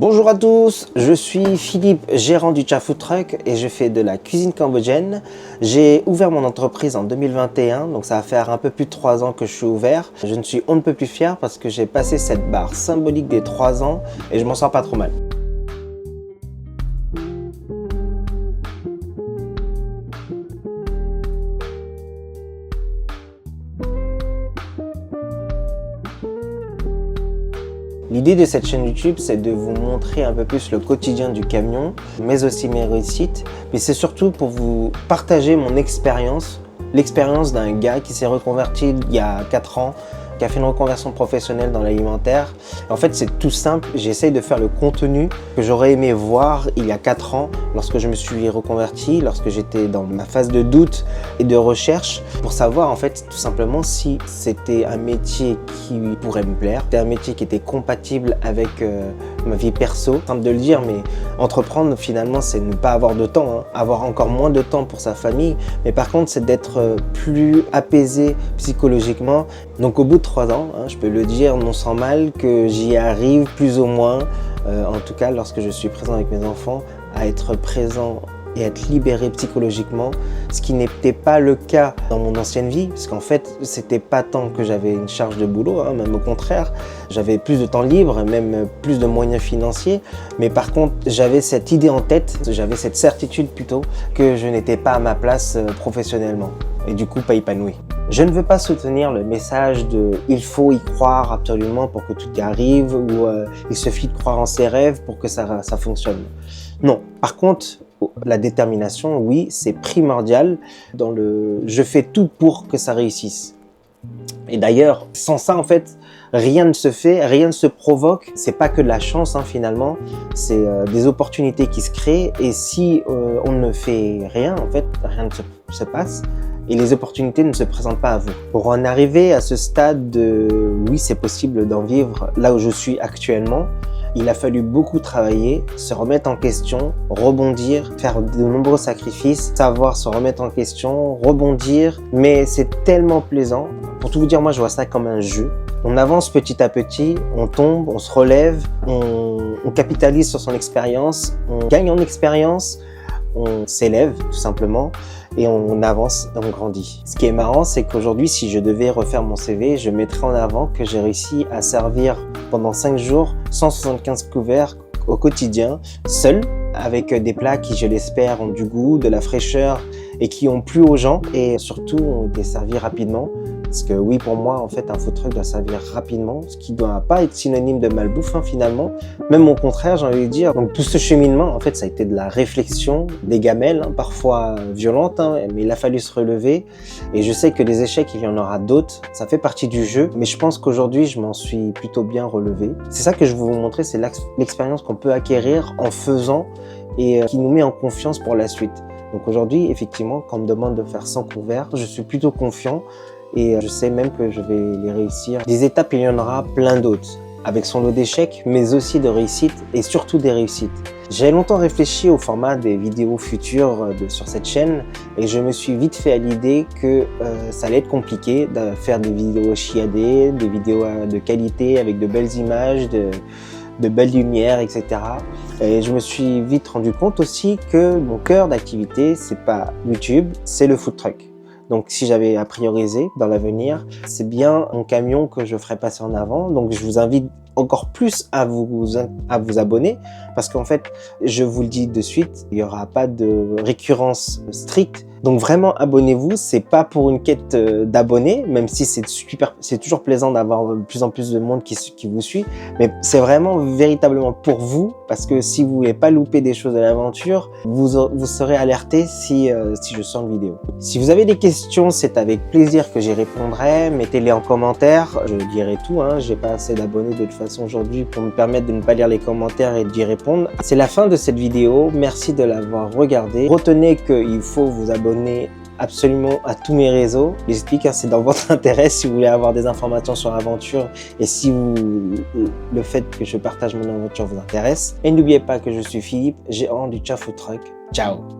Bonjour à tous, je suis Philippe, gérant du Cha Food Truck et je fais de la cuisine cambodgienne. J'ai ouvert mon entreprise en 2021, donc ça va faire un peu plus de 3 ans que je suis ouvert. Je ne suis on ne peut plus fier parce que j'ai passé cette barre symbolique des 3 ans et je m'en sors pas trop mal. L'idée de cette chaîne YouTube, c'est de vous montrer un peu plus le quotidien du camion, mais aussi mes réussites. Mais c'est surtout pour vous partager mon expérience, l'expérience d'un gars qui s'est reconverti il y a 4 ans, qui a fait une reconversion professionnelle dans l'alimentaire. En fait, c'est tout simple, j'essaye de faire le contenu que j'aurais aimé voir il y a 4 ans, lorsque je me suis reconverti, lorsque j'étais dans ma phase de doute et de recherche, pour savoir en fait tout simplement si c'était un métier qui pourrait me plaire, c'était un métier qui était compatible avec ma vie perso. Simple de le dire, mais entreprendre finalement c'est ne pas avoir de temps, hein. Avoir encore moins de temps pour sa famille, mais par contre c'est d'être plus apaisé psychologiquement. Donc au bout de 3 ans, hein, je peux le dire non sans mal que j'y arrive plus ou moins, en tout cas lorsque je suis présent avec mes enfants, à être présent et être libéré psychologiquement, ce qui n'était pas le cas dans mon ancienne vie, parce qu'en fait, c'était pas tant que j'avais une charge de boulot, hein, même au contraire, j'avais plus de temps libre, même plus de moyens financiers, mais par contre, j'avais cette idée en tête, j'avais cette certitude plutôt, que je n'étais pas à ma place professionnellement, et du coup pas épanoui. Je ne veux pas soutenir le message de « il faut y croire absolument pour que tout y arrive » ou « il suffit de croire en ses rêves pour que ça fonctionne ». Non, par contre, la détermination, oui, c'est primordial dans le « je fais tout pour que ça réussisse ». Et d'ailleurs, sans ça, en fait, rien ne se fait, rien ne se provoque. C'est pas que de la chance, hein, finalement. C'est des opportunités qui se créent. Et si on ne fait rien, en fait, rien ne se passe. Et les opportunités ne se présentent pas à vous. Pour en arriver à ce stade de « oui, c'est possible d'en vivre » là où je suis actuellement, il a fallu beaucoup travailler, se remettre en question, rebondir, faire de nombreux sacrifices, savoir se remettre en question, rebondir. Mais c'est tellement plaisant. Pour tout vous dire, moi, je vois ça comme un jeu. On avance petit à petit, on tombe, on se relève, on capitalise sur son expérience, on gagne en expérience, on s'élève tout simplement et on avance et on grandit. Ce qui est marrant, c'est qu'aujourd'hui, si je devais refaire mon CV, je mettrais en avant que j'ai réussi à servir pendant 5 jours 175 couverts au quotidien, seul, avec des plats qui, je l'espère, ont du goût, de la fraîcheur et qui ont plu aux gens et surtout ont été servis rapidement. Parce que oui, pour moi, en fait, un food truck doit servir rapidement, ce qui ne doit pas être synonyme de malbouffe, hein, finalement. Même au contraire, j'ai envie de dire. Donc tout ce cheminement, en fait, ça a été de la réflexion, des gamelles, hein, parfois violentes, hein, mais il a fallu se relever. Et je sais que les échecs, il y en aura d'autres. Ça fait partie du jeu. Mais je pense qu'aujourd'hui, je m'en suis plutôt bien relevé. C'est ça que je veux vous montrer, c'est l'expérience qu'on peut acquérir en faisant et qui nous met en confiance pour la suite. Donc aujourd'hui, effectivement, quand on me demande de faire 100 couverts, je suis plutôt confiant. Et je sais même que je vais les réussir. Des étapes, il y en aura plein d'autres, avec son lot d'échecs, mais aussi de réussites et surtout des réussites. J'ai longtemps réfléchi au format des vidéos futures sur cette chaîne et je me suis vite fait à l'idée que ça allait être compliqué de faire des vidéos chiadées, des vidéos de qualité avec de belles images, de belles lumières, etc. Et je me suis vite rendu compte aussi que mon cœur d'activité, c'est pas YouTube, c'est le food truck. Donc si j'avais à prioriser dans l'avenir, c'est bien mon camion que je ferai passer en avant. Donc je vous invite encore plus à vous abonner parce qu'en fait, je vous le dis de suite, il n'y aura pas de récurrence stricte. Donc vraiment abonnez-vous, c'est pas pour une quête d'abonnés, même si c'est toujours plaisant d'avoir de plus en plus de monde qui vous suit, mais c'est vraiment véritablement pour vous, parce que si vous voulez pas louper des choses de l'aventure, vous serez alerté si je sors une vidéo. Si vous avez des questions, c'est avec plaisir que j'y répondrai, mettez-les en commentaire, je dirai tout, hein. J'ai pas assez d'abonnés de toute façon aujourd'hui pour me permettre de ne pas lire les commentaires et d'y répondre. C'est la fin de cette vidéo, merci de l'avoir regardée. Retenez qu'il faut vous abonner absolument à tous mes réseaux. J'explique, hein, c'est dans votre intérêt si vous voulez avoir des informations sur l'aventure et si le fait que je partage mon aventure vous intéresse. Et n'oubliez pas que je suis Philippe, gérant du Cha Food Truck. Ciao!